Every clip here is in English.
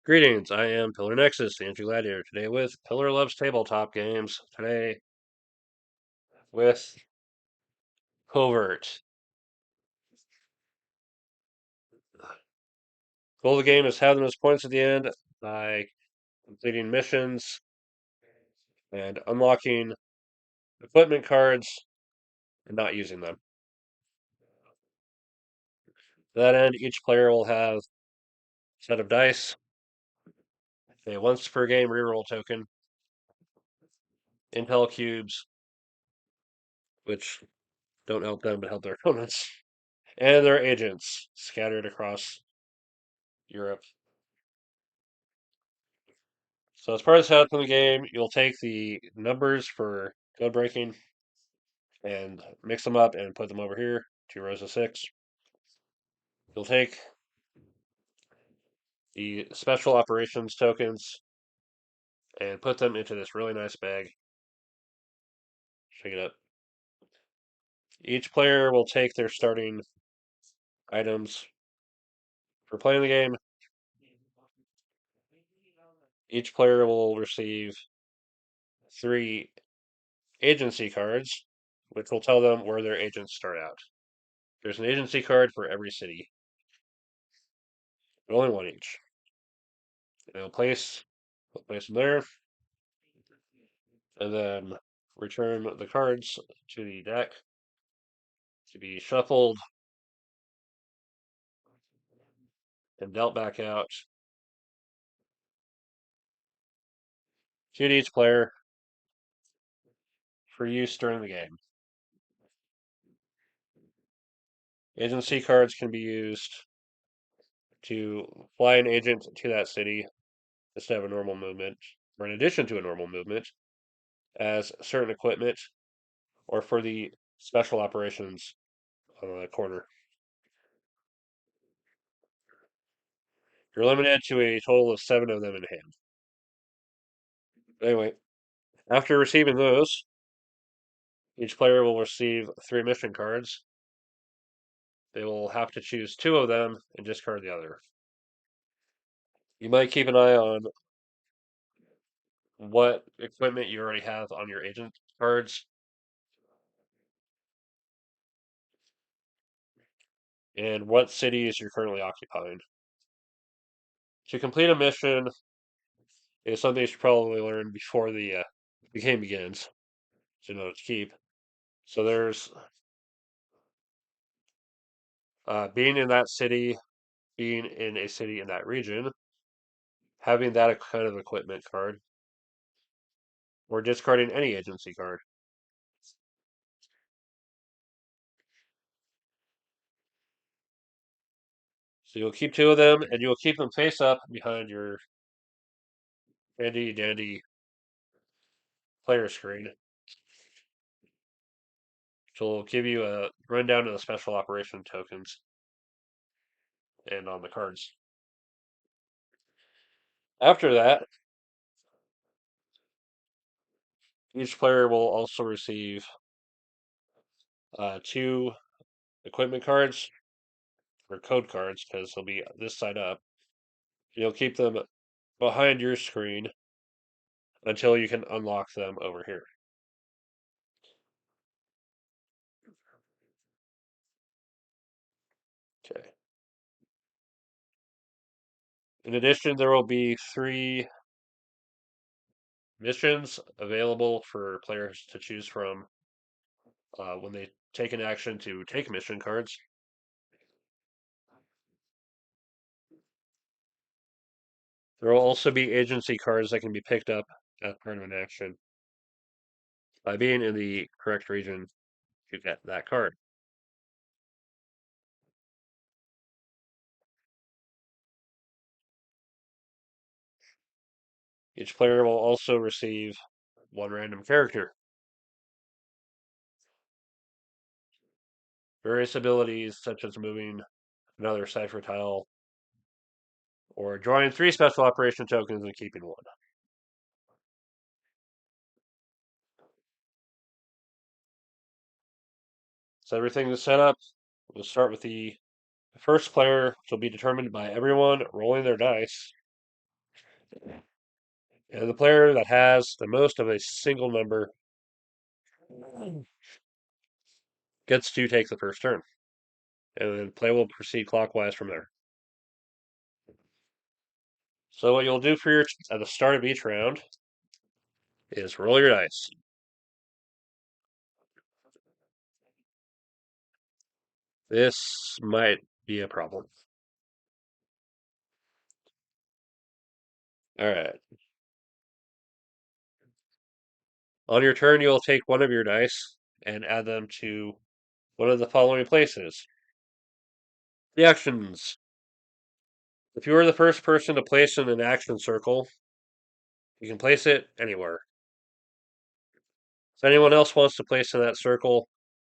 Greetings, I am Pillar Nexus, the Entry Gladiator, today with Pillar Loves Tabletop Games, today with Covert. Goal of the game is have the most points at the end by completing missions and unlocking equipment cards and not using them. To that end, each player will have a set of dice, a once per game reroll token, intel cubes, which don't help them but help their opponents, and their agents scattered across Europe. So as part of the setup in the game, you'll take the numbers for code breaking and mix them up and put them over here, 2 rows of 6. You'll take the special operations tokens and put them into this really nice bag. Shake it up. Each player will take their starting items for playing the game. Each player will receive 3 agency cards, which will tell them where their agents start out. There's an agency card for every city, but only one each. And we'll place them there, and then return the cards to the deck to be shuffled and dealt back out to each player for use during the game. Agency cards can be used to fly an agent to that city instead of a normal movement, or in addition to a normal movement, as certain equipment, or for the special operations corner. You're limited to a total of 7 of them in hand. Anyway, after receiving those, each player will receive 3 mission cards. They will have to choose 2 of them and discard the other. You might keep an eye on what equipment you already have on your agent cards and what cities you're currently occupying. To complete a mission is something you should probably learn before the game begins to know what to keep. So there's being in that city, being in a city in that region, having that kind of equipment card, or discarding any agency card. So you'll keep 2 of them, and you'll keep them face up behind your handy dandy player screen, which will give you a rundown of the special operation tokens and on the cards. After that, each player will also receive 2 equipment cards or code cards because they'll be this side up. You'll keep them behind your screen until you can unlock them over here. Okay. In addition, there will be 3 missions available for players to choose from when they take an action to take mission cards. There will also be agency cards that can be picked up as part of an action by being in the correct region to get that card. Each player will also receive 1 random character. Various abilities such as moving another cipher tile or drawing 3 special operation tokens and keeping 1. So everything is set up. We'll start with the first player, which will be determined by everyone rolling their dice. And the player that has the most of a single number gets to take the first turn. And then play will proceed clockwise from there. So what you'll do for your at the start of each round is roll your dice. This might be a problem. All right. On your turn, you'll take one of your dice and add them to one of the following places. The actions. If you are the first person to place in an action circle, you can place it anywhere. If anyone else wants to place in that circle,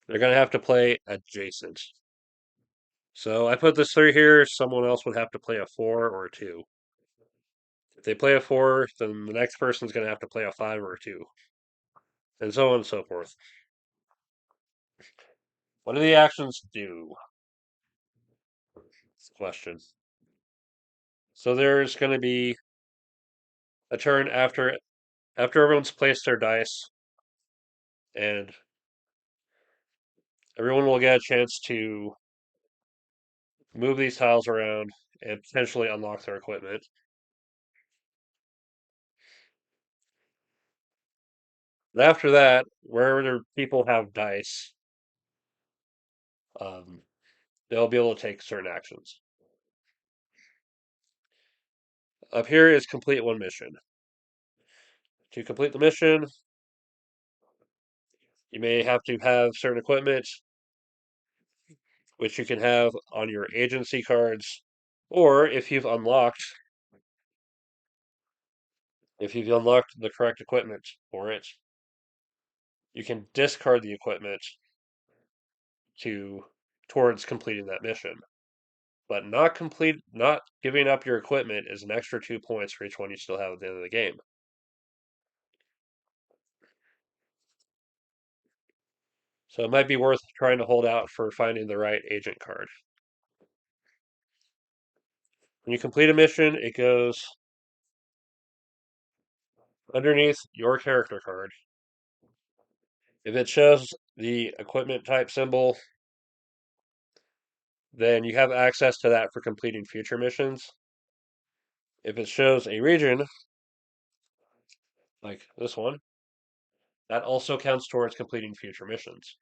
they're going to have to play adjacent. So I put this 3 here. Someone else would have to play a 4 or a 2. If they play a 4, then the next person's going to have to play a 5 or a 2. And so on and so forth. What do the actions do? Question. So there's going to be a turn after everyone's placed their dice, and everyone will get a chance to move these tiles around and potentially unlock their equipment. And after that, wherever people have dice, um, they'll be able to take certain actions. Up here is complete one mission. To complete the mission, you may have to have certain equipment, which you can have on your agency cards, or if you've unlocked the correct equipment for it, you can discard the equipment to towards completing that mission. But not giving up your equipment is an extra 2 points for each one you still have at the end of the game. So it might be worth trying to hold out for finding the right agent card. When you complete a mission, it goes underneath your character card. If it shows the equipment type symbol, then you have access to that for completing future missions. If it shows a region, like this one, that also counts towards completing future missions.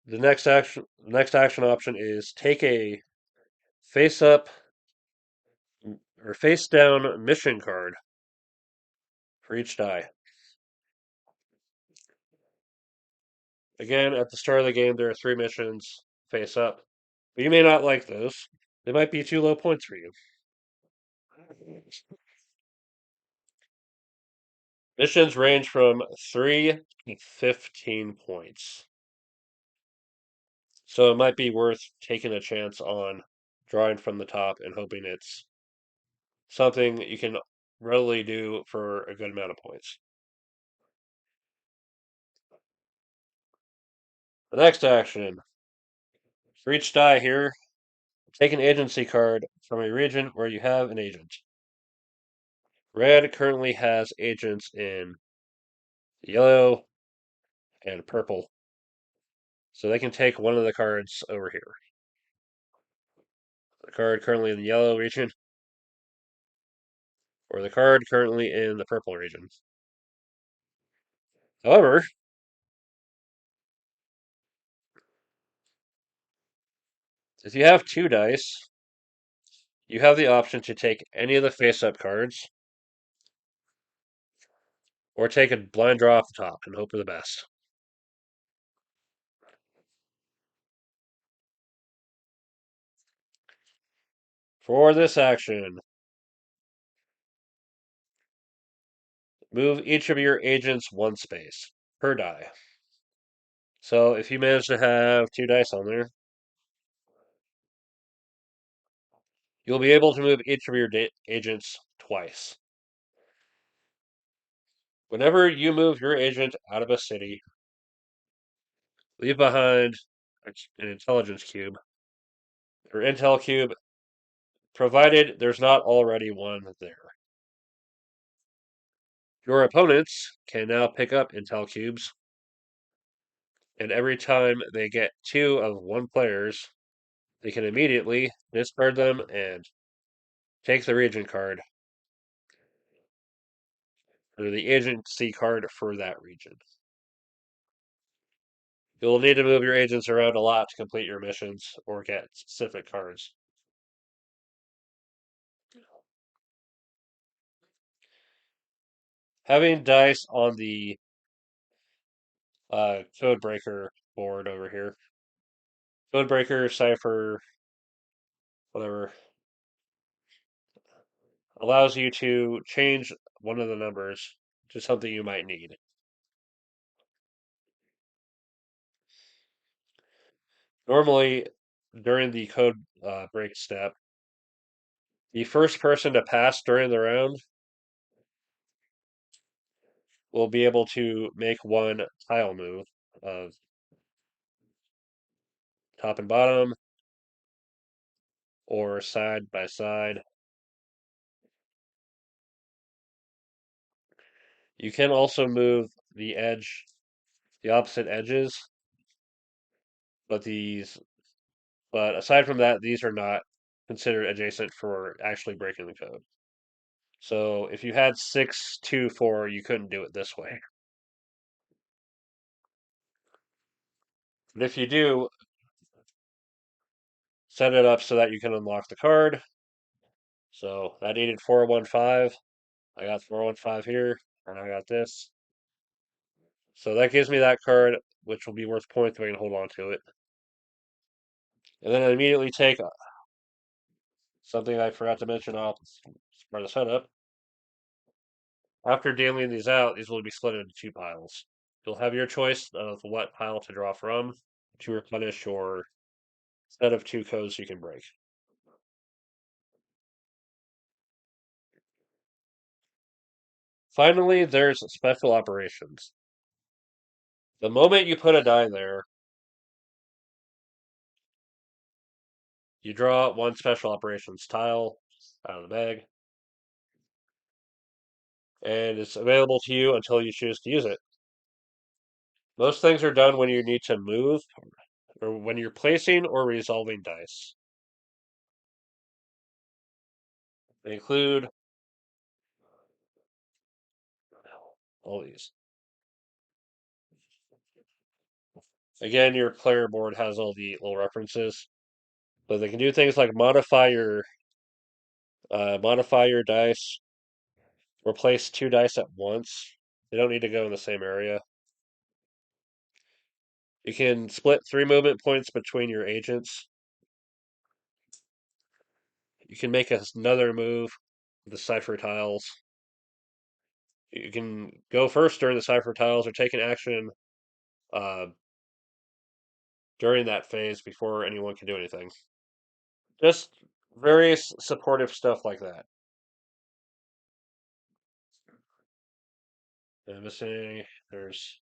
The next action option is take a face up or face down mission card for each die. Again, at the start of the game, there are 3 missions face up, but you may not like those. They might be too low points for you. Missions range from 3 to 15 points. So it might be worth taking a chance on drawing from the top and hoping it's something you can readily do for a good amount of points. The next action. For each die here, take an agency card from a region where you have an agent. Red currently has agents in yellow and purple, so they can take one of the cards over here. The card currently in the yellow region, or the card currently in the purple region. However, if you have 2 dice, you have the option to take any of the face-up cards, or take a blind draw off the top and hope for the best. For this action, move each of your agents 1 space per die. So if you manage to have 2 dice on there, you'll be able to move each of your agents twice. Whenever you move your agent out of a city, Leave behind an intelligence cube or intel cube, provided there's not already one there. Your opponents can now pick up intel cubes, and every time they get two of one player's, they can immediately discard them and take the region card or the agency card for that region. You'll need to move your agents around a lot to complete your missions or get specific cards. Having dice on the Codebreaker board over here, Codebreaker, Cipher, whatever, allows you to change one of the numbers to something you might need. Normally, during the code break step, the first person to pass during the round will be able to make one tile move of top and bottom or side by side. You can also move the opposite edges, but aside from that, these are not considered adjacent for actually breaking the code. So if you had 6, 2, 4, you couldn't do it this way. But if you do, set it up so that you can unlock the card. So that needed 415. I got 415 here, and I got this. So that gives me that card, which will be worth points if I can hold on to it. And then I immediately take something I forgot to mention off part of the setup. After dealing these out, these will be split into two piles. You'll have your choice of what pile to draw from to replenish your set of two codes you can break. Finally, there's special operations. The moment you put a die there, you draw one special operations tile out of the bag, and it's available to you until you choose to use it. Most things are done when you need to move, or when you're placing or resolving dice. They include all these. Again, your player board has all the little references, but they can do things like modify your dice, or place two dice at once. They don't need to go in the same area. You can split 3 movement points between your agents. You can make another move with the cipher tiles. You can go first during the cipher tiles or take an action uh, during that phase before anyone can do anything. Just various supportive stuff like that. And missing, there's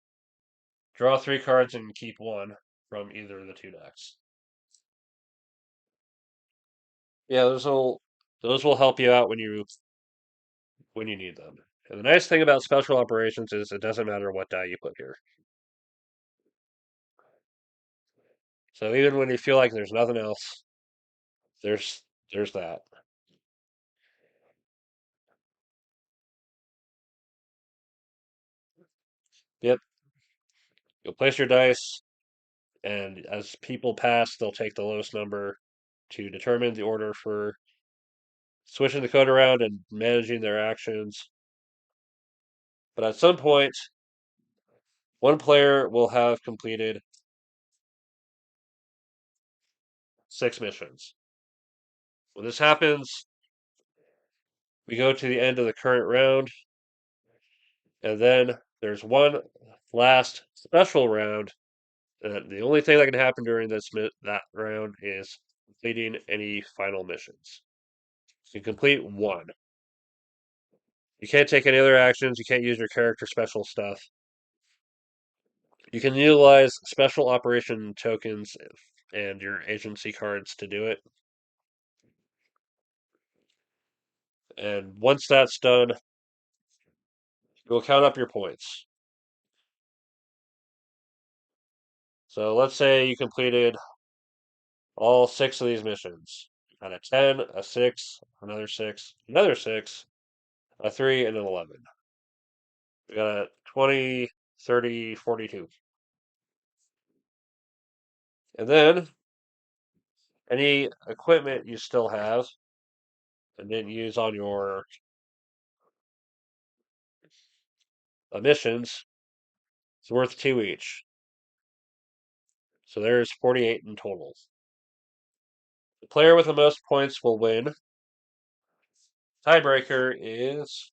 draw 3 cards and keep one from either of the two decks. Yeah, those will help you out when you need them. And the nice thing about special operations is it doesn't matter what die you put here. So even when you feel like there's nothing else, there's there's that. Yep. You'll place your dice, and as people pass, they'll take the lowest number to determine the order for switching the code around and managing their actions. But at some point, one player will have completed 6 missions. When this happens, we go to the end of the current round, and then there's one last special round. The only thing that can happen during that round is completing any final missions. You complete one. You can't take any other actions. You can't use your character special stuff. You can utilize special operation tokens and your agency cards to do it. And once that's done, you'll count up your points. So let's say you completed all six of these missions. Got a 10, a 6, another 6, another 6, a 3, and an 11. We got a 20, 30, 42. And then any equipment you still have and didn't use on your missions is worth 2 each. So there's 48 in total. The player with the most points will win. Tiebreaker is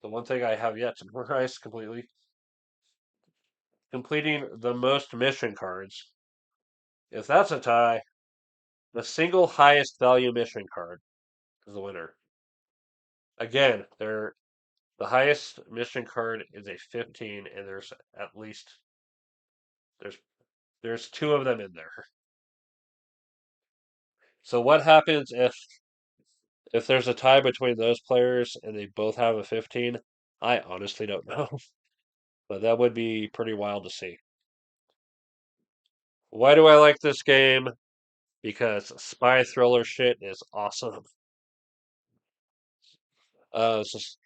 the one thing I have yet to memorize completely. Completing the most mission cards. If that's a tie, the single highest value mission card is the winner. Again, the highest mission card is a 15, and there's at least there's there's two of them in there. So what happens if there's a tie between those players and they both have a 15? I honestly don't know, but that would be pretty wild to see. Why do I like this game? Because spy thriller shit is awesome. It's just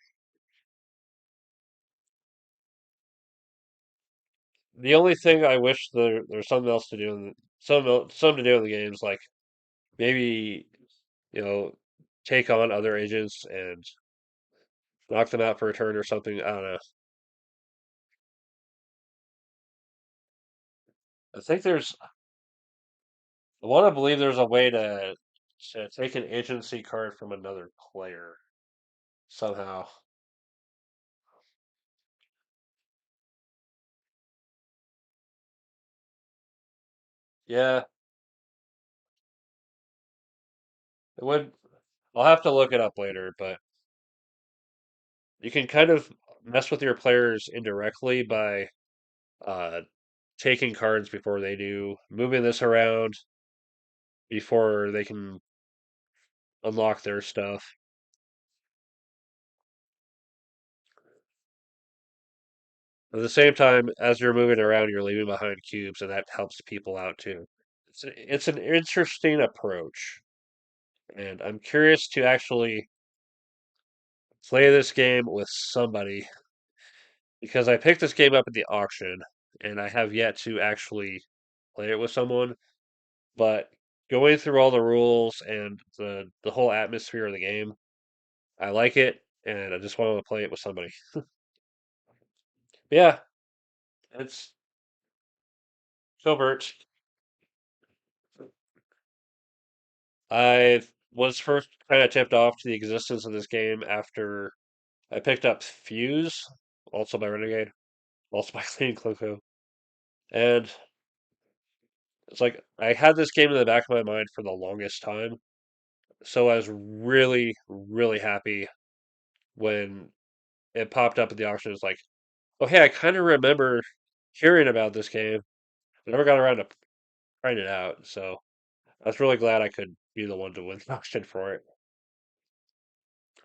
the only thing I wish there's something else to do in something to do in the games, like maybe you know take on other agents and knock them out for a turn or something. I don't know. I think there's I want to believe there's a way to take an agency card from another player somehow. Yeah, it would. I'll have to look it up later, but you can kind of mess with your players indirectly by uh, taking cards before they do, moving this around before they can unlock their stuff. At the same time, as you're moving around, you're leaving behind cubes, and that helps people out too. It's an interesting approach, and I'm curious to actually play this game with somebody because I picked this game up at the auction, and I have yet to actually play it with someone. But going through all the rules and the whole atmosphere of the game, I like it, and I just want to play it with somebody. Yeah, it's Covert. I was first kind of tipped off to the existence of this game after I picked up Fuse, also by Renegade, also by Clean Clico. And it's like I had this game in the back of my mind for the longest time. So I was really, really happy when it popped up at the auction. It's like, oh, hey, I kind of remember hearing about this game. I never got around to trying it out. So I was really glad I could be the one to win the auction for it.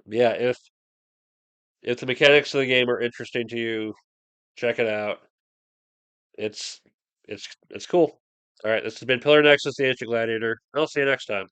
Yeah, if the mechanics of the game are interesting to you, check it out. It's it's cool. All right, this has been Pillar Nexus, the Ancient Gladiator. I'll see you next time.